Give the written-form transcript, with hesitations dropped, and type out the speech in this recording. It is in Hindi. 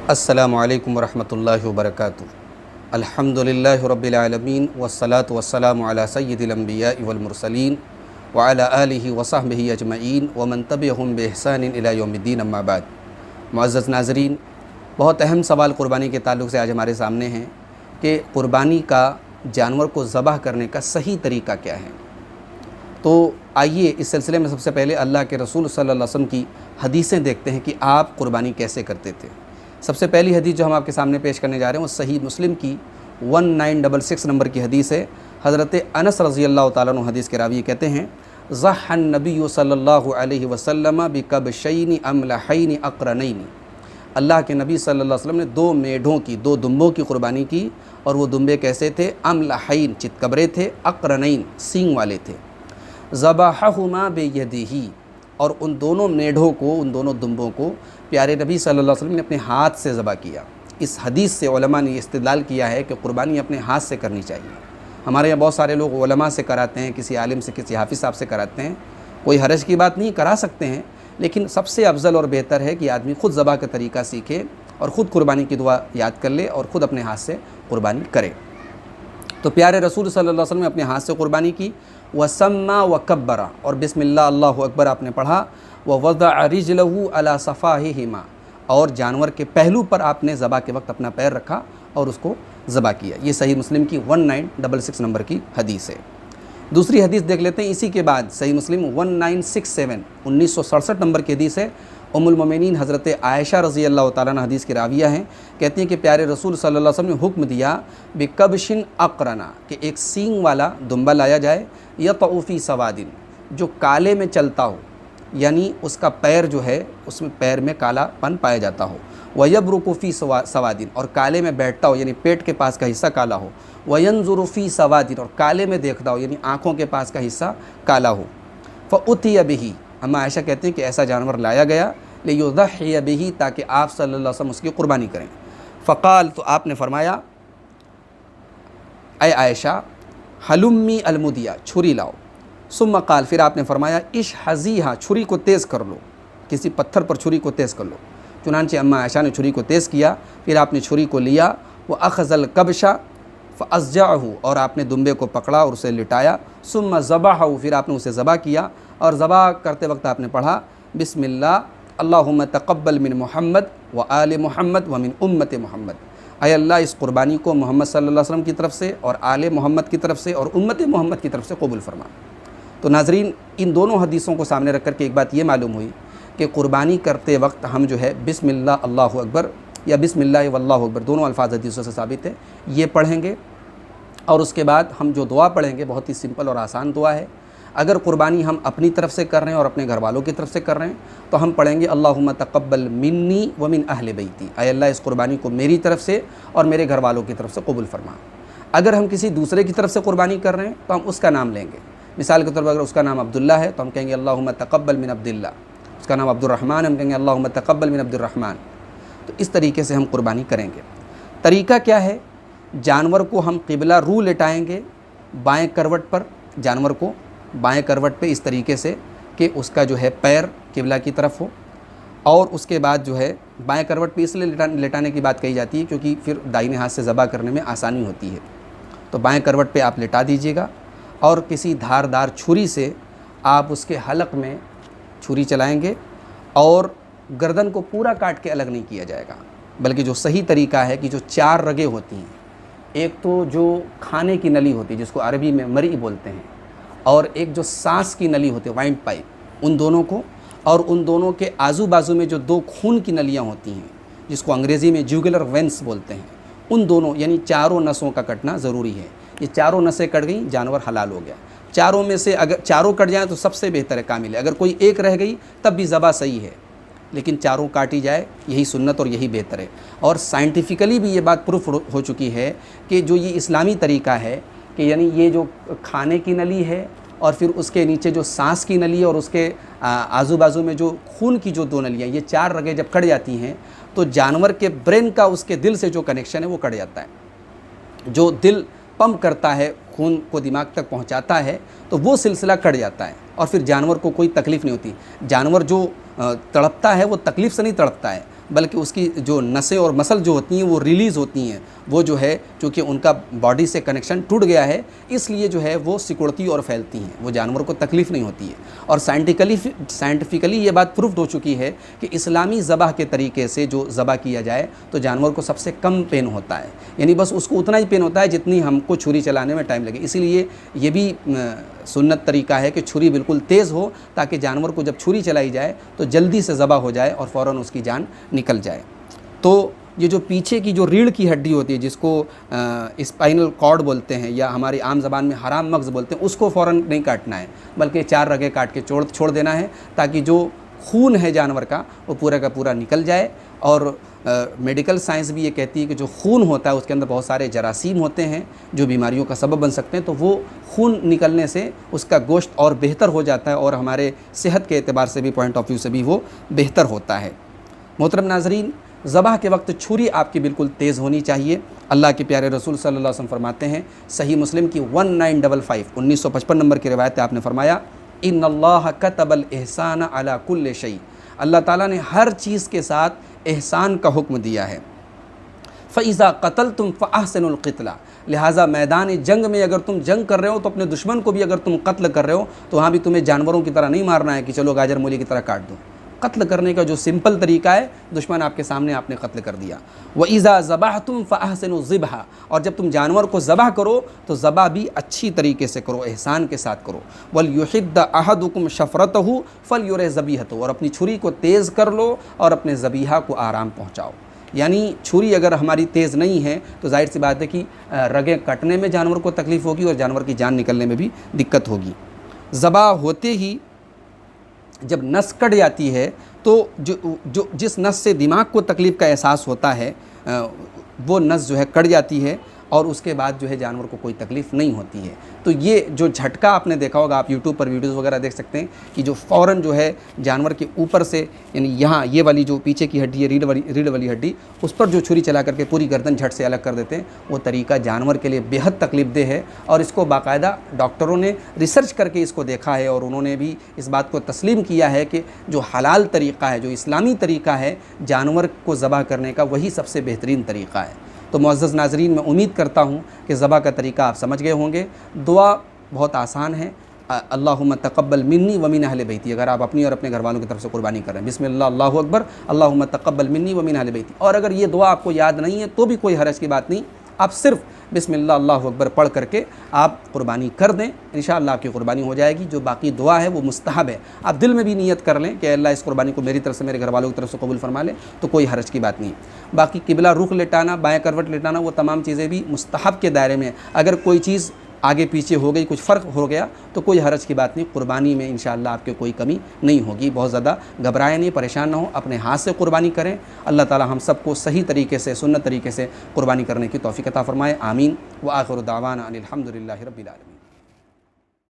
अस्सलामु अलैकुम वरहमतुल्लाहि वबरकातुहू। अल्हम्दुलिल्लाहि रब्बिल आलमीन वस्सलातु वस्सलामु अला सय्यिदिल अंबियाइ वल मुरसलीन व अला आलिहि व सहबिहि अजमईन व मन तबिअहुम बिइहसानिन इला यौमिद्दीन अम्मा बाद। मुअज़्ज़ज़ नाज़रीन, बहुत अहम सवाल क़ुरबानी के ताल्लुक़ से आज हमारे सामने हैं कि क़ुरबानी का जानवर को ज़बह करने का सही तरीक़ा क्या है। तो आइए इस सिलसिले में सबसे पहले अल्लाह के रसूल सल्लल्लाहु अलैहि वसल्लम की हदीसें देखते हैं कि आप क़ुरबानी कैसे करते थे। सबसे पहली हदीस जो हम आपके सामने पेश करने जा रहे हैं वो सही मुस्लिम की 1966 नंबर की हदीस है। हज़रत अनस रज़ी अल्लाह ताला अन्हु हदीस के रावी कहते हैं, ज़हन नबी सल्लल्लाहु अलैहि वसल्लम बिकबशैनि अमलहैनि अक़रनैनि। अल्लाह के नबी सल्लल्लाहु अलैहि वसल्लम ने दो मेढों की, दो दुम्बों की क़ुरबानी की, और वो दुम्बे कैसे थे? अमलहैन, चितकबरे थे, अक़रनैन, सींग वाले थे। ज़बहहुमा बियदिही, और उन दोनों मेढों को, उन दोनों दुम्बों को प्यारे नबी सल्लल्लाहु अलैहि वसल्लम ने अपने हाथ से ज़बह किया। इस हदीस से उलमा ने इस्तिदलाल किया है कि क़ुरबानी अपने हाथ से करनी चाहिए। हमारे यहाँ बहुत सारे लोग उलमा से कराते हैं, किसी आलिम से, किसी हाफिज़ साहब से कराते हैं। कोई हरज की बात नहीं, करा सकते हैं, लेकिन सबसे अफजल और बेहतर है कि आदमी ख़ुद ज़बह का तरीक़ा सीखे और ख़ुद क़ुरबानी की दुआ याद कर ले और ख़ुद अपने हाथ से क़ुरबानी करे। तो प्यारे रसूल सल्लल्लाहु अलैहि वसल्लम ने अपने हाथ से क़ुरबानी की। वसम्मा व कब्बरा, और बिस्मिल्लाह अल्लाहु अकबर आपने पढ़ा। व वज़अ रिजलहु अला सफ़ाहिहिमा, और जानवर के पहलू पर आपने ज़बह के वक्त अपना पैर रखा और उसको ज़बह किया। ये सही मुस्लिम की 1966 नंबर की हदीस है। दूसरी हदीस देख लेते हैं इसी के बाद, सही मुस्लिम 1967 1967 नंबर की हदीस है। उम्मुल मोमिनीन हज़रत आयशा रज़ी अल्लाह ताला अन्हा हदीस की राविया हैं, कहती हैं कि प्यारे रसूल सल्लल्लाहु अलैहि वसल्लम ने हुक्म दिया बिकबशिन अक़रना, कि एक सींग वाला दुम्बा लाया जाए, यतऊफ़ी सवादिन, जो काले में चलता हो, यानी उसका पैर जो है उसमें पैर में कालापन पाया जाता हो। वयब्रुकुफ़ी सवादिन, और काले में बैठता हो, यानी पेट के पास का हिस्सा काला हो। वयंज़ुरुफ़ी सवादिन, और काले में देखता हो, यानी आँखों के पास का हिस्सा काला हो। फ़उतिय बिही, अम्मा आयशा कहते हैं कि ऐसा जानवर लाया गया, लियुज़हिय बिही, ताकि आप सल्लल्लाहु अलैहि वसल्लम उसकी क़ुरबानी करें। फ़क़ाल, तो आपने फरमाया, ऐ आयशा हलुम्मी अलमुदिया, छुरी लाओ। सुम्मा क़ाल, फिर आपने फरमाया, इश हज़ीहा, छुरी को तेज़ कर लो, किसी पत्थर पर छुरी को तेज़ कर लो। चुनांचे अम्मा आयशा ने छुरी को तेज़ किया, फिर आपने छुरी को लिया। वह अख़ज़ल कबशा फ़अज़्ज़अहु, और आपने दुम्बे को पकड़ा और उसे लिटाया। सुम्मा ज़बहहु, फिर आपने उसे ज़बह किया, और ज़बह करते वक्त आपने पढ़ा, बिस्मिल्लाह अल्लाहुम्मा तक़ब्बल मिन मुहम्मद व आले मुहम्मद व मिन उम्मत मुहम्मद। ऐ अल्लाह, इस क़ुरबानी को मोहम्मद सल्लल्लाहु अलैहि वसल्लम की तरफ से और आले मोहम्मद की तरफ से और उम्मत मोहम्मद की तरफ से कबूल फरमा। तो नाज़रीन, इन दोनों हदीसों को सामने रख कर के एक बात ये मालूम हुई कि क़ुरबानी करते वक्त हम जो है बिस्मिल्लाह अल्लाहु अकबर या बिस्मिल्लाह वल्लाहु अकबर, दोनों अल्फाज हदीसों से साबित है, ये पढ़ेंगे। और उसके बाद हम जो दुआ पढ़ेंगे बहुत ही सिंपल और आसान दुआ है। अगर क़ुरबानी हम अपनी तरफ से कर रहे हैं और अपने घर वालों की तरफ से कर रहे हैं तो हम पढ़ेंगे अल्लाहुम्मा तक़ब्बल मिन्नी व मिन अहले बैती, ऐ अल्लाह, इस क़ुरबानी को मेरी तरफ से और मेरे घर वालों की तरफ से कबूल फरमा। अगर हम किसी दूसरे की तरफ से क़ुरबानी कर रहे हैं तो हम उसका नाम लेंगे। मिसाल के तौर पर अगर उसका नाम अब्दुल्ला है तो हम कहेंगे अल्लाहुम्मा तक़ब्बल मिन अब्दुल्ला। उसका नाम अब्दुर्रहमान, हम कहेंगे अल्लाहुम्मा तक़ब्बल मिन अब्दुर्रहमान। तो इस तरीके से हम क़ुरबानी करेंगे। तरीक़ा क्या है? जानवर को हम क़िबला रू लेटाएँगे, बाएँ करवट पर, जानवर को बाएँ करवट पे इस तरीके से कि उसका जो है पैर क़िबला की तरफ हो। और उसके बाद जो है बाएँ करवट पे इसलिए लेटाने की बात कही जाती है क्योंकि फिर दाहिने हाथ से ज़बह करने में आसानी होती है। तो बाएँ करवट पे आप लेटा दीजिएगा और किसी धारदार छुरी से आप उसके हलक में छुरी चलाएंगे, और गर्दन को पूरा काट के अलग नहीं किया जाएगा, बल्कि जो सही तरीका है कि जो 4 रगें होती हैं, एक तो जो खाने की नली होती है जिसको अरबी में मरी बोलते हैं, और एक जो सांस की नली होती है वाइंड पाइप, उन दोनों को, और उन दोनों के आजू बाजू में जो 2 खून की नलियाँ होती हैं जिसको अंग्रेज़ी में जुगुलर वेंस बोलते हैं, उन दोनों यानी चारों नसों का कटना ज़रूरी है। ये चारों नसें कट गई, जानवर हलाल हो गया। चारों में से अगर चारों कट जाएँ तो सबसे बेहतर है, कामिल है। अगर कोई एक रह गई तब भी ज़बह सही है, लेकिन चारों काटी जाए यही सुन्नत और यही बेहतर है। और साइंटिफिकली भी ये बात प्रूफ हो चुकी है कि जो ये इस्लामी तरीका है कि यानी ये जो खाने की नली है और फिर उसके नीचे जो सांस की नली है और उसके आजू बाजू में जो खून की जो 2 नलियाँ, ये 4 रगें जब कट जाती हैं तो जानवर के ब्रेन का उसके दिल से जो कनेक्शन है वो कट जाता है। जो दिल पंप करता है, खून को दिमाग तक पहुंचाता है, तो वो सिलसिला कट जाता है और फिर जानवर को कोई तकलीफ़ नहीं होती। जानवर जो तड़पता है वो तकलीफ़ से नहीं तड़पता है, बल्कि उसकी जो नसें और मसल जो होती हैं वो रिलीज़ होती हैं, वो जो है चूँकि उनका बॉडी से कनेक्शन टूट गया है इसलिए जो है वो सिकुड़ती और फैलती हैं, वो जानवर को तकलीफ़ नहीं होती है। और साइंटिफिकली ये बात प्रूफ्ड हो चुकी है कि इस्लामी ज़बाह के तरीके से जो ज़बाह किया जाए तो जानवर को सबसे कम पेन होता है, यानी बस उसको उतना ही पेन होता है जितनी हमको छुरी चलाने में टाइम लगे। इसीलिए ये भी सुन्नत तरीका है कि छुरी बिल्कुल तेज़ हो ताकि जानवर को जब छुरी चलाई जाए तो जल्दी से ज़बह हो जाए और फ़ौरन उसकी जान निकल जाए। तो ये जो पीछे की जो रीढ़ की हड्डी होती है जिसको स्पाइनल कॉर्ड बोलते हैं या हमारी आम ज़बान में हराम मग़ज़ बोलते हैं, उसको फ़ौरन नहीं काटना है, बल्कि 4 रगें काट के छोड़ देना है ताकि जो खून है जानवर का वो पूरा का पूरा निकल जाए। और मेडिकल साइंस भी ये कहती है कि जो खून होता है उसके अंदर बहुत सारे जरासीम होते हैं जो बीमारियों का सबब बन सकते हैं, तो वो खून निकलने से उसका गोश्त और बेहतर हो जाता है और हमारे सेहत के एतबार से भी, पॉइंट ऑफ व्यू से भी वो बेहतर होता है। मोहतरम नाज़रीन, ज़बाह के वक्त छुरी आपकी बिल्कुल तेज़ होनी चाहिए। अल्लाह के प्यारे रसूल सल्लल्लाहु अलैहि वसल्लम फरमाते हैं, सही मुस्लिम की 1955 नंबर की रिवायत है, आपने फरमाया इन्नल्लाह कतबल एहसान अला कुल्ल शै, अल्लाह ताला ने हर चीज़ के साथ एहसान का हुक्म दिया है। फ़इज़ा क़तलतुम फ़अहसिनुल क़ितला, लिहाजा मैदान जंग में अगर तुम जंग कर रहे हो तो अपने दुश्मन को भी अगर तुम कत्ल कर रहे हो तो वहाँ भी तुम्हें जानवरों की तरह नहीं मारना है कि चलो गाजर मूली की तरह काट दो। कत्ल करने का जो सिंपल तरीका है, दुश्मन आपके सामने आपने कत्ल कर दिया। व इज़ा ज़बहतुम फ़अहसिनु ज़िबहा, और जब तुम जानवर को ज़बह करो तो ज़बह भी अच्छी तरीके से करो, एहसान के साथ करो। वल युहिद्द अहदुकुम शफ़रतहु फलयुर ज़बीहतहु, और अपनी छुरी को तेज़ कर लो और अपने ज़बीहा को आराम पहुँचाओ। यानी छुरी अगर हमारी तेज़ नहीं है तो जाहिर सी बात है कि रगें कटने में जानवर को तकलीफ़ होगी और जानवर की जान निकलने में भी दिक्कत होगी। ज़बह होते ही जब नस कट जाती है तो जिस नस से दिमाग को तकलीफ़ का एहसास होता है वो नस जो है कट जाती है और उसके बाद जो है जानवर को कोई तकलीफ़ नहीं होती है। तो ये जो झटका आपने देखा होगा, आप यूट्यूब पर वीडियोज़ वगैरह देख सकते हैं कि जो फ़ौरन जो है जानवर के ऊपर से, यानी यहाँ ये वाली जो पीछे की हड्डी है, रीढ़ वाली हड्डी, उस पर जो छुरी चला करके पूरी गर्दन झट से अलग कर देते हैं, वो तरीका जानवर के लिए बेहद तकलीफ़देह है। और इसको बाकायदा डॉक्टरों ने रिसर्च करके इसको देखा है और उन्होंने भी इस बात को तस्लीम किया है कि जो हलाल तरीक़ा है, जो इस्लामी तरीक़ा है जानवर को ज़बह करने का, वही सबसे बेहतरीन तरीक़ा है। तो मुअज़्ज़ज़ नाज़रीन, मैं उम्मीद करता हूँ कि ज़बह का तरीका आप समझ गए होंगे। दुआ बहुत आसान है, अल्लाहुम्मा तक़ब्बल मिन्नी व मिन अहले बैती, अगर आप अपनी और अपने घर वालों की तरफ से कुर्बानी कर रहे हैं, बिस्मिल्लाह अल्लाहु अकबर, अल्लाहुम्मा तक़ब्बल मिन्नी व मिन अहले बैती। और अगर ये दुआ आपको याद नहीं है तो भी कोई हरज की बात नहीं, आप सिर्फ बिस्मिल्लाह अल्लाहु अकबर पढ़ करके आप कुर्बानी कर दें, इंशाअल्लाह आपकी कुर्बानी हो जाएगी। जो बाकी दुआ है वो मुस्तहब है, आप दिल में भी नियत कर लें कि अल्लाह इस कुर्बानी को मेरी तरफ से, मेरे घर वालों की तरफ से कबूल फरमा ले, तो कोई हरज की बात नहीं। बाकी किबला रुख लेटाना, बाएँ करवट लेटाना, वो तमाम चीज़ें भी मुस्तहब के दायरे में। अगर कोई चीज़ आगे पीछे हो गई, कुछ फ़र्क हो गया तो कोई हरज की बात नहीं, कुर्बानी में इंशाअल्लाह आपके कोई कमी नहीं होगी। बहुत ज़्यादा घबराएं नहीं, परेशान ना हो, अपने हाथ से कुर्बानी करें। अल्लाह ताला हम सबको सही तरीके से, सुन्नत तरीके से कुर्बानी करने की तौफ़ीक़ अता फ़रमाए। आमीन। व आखिरु दावाना अनिल हम्दुलिल्लाहि रब्बिल आलमीन।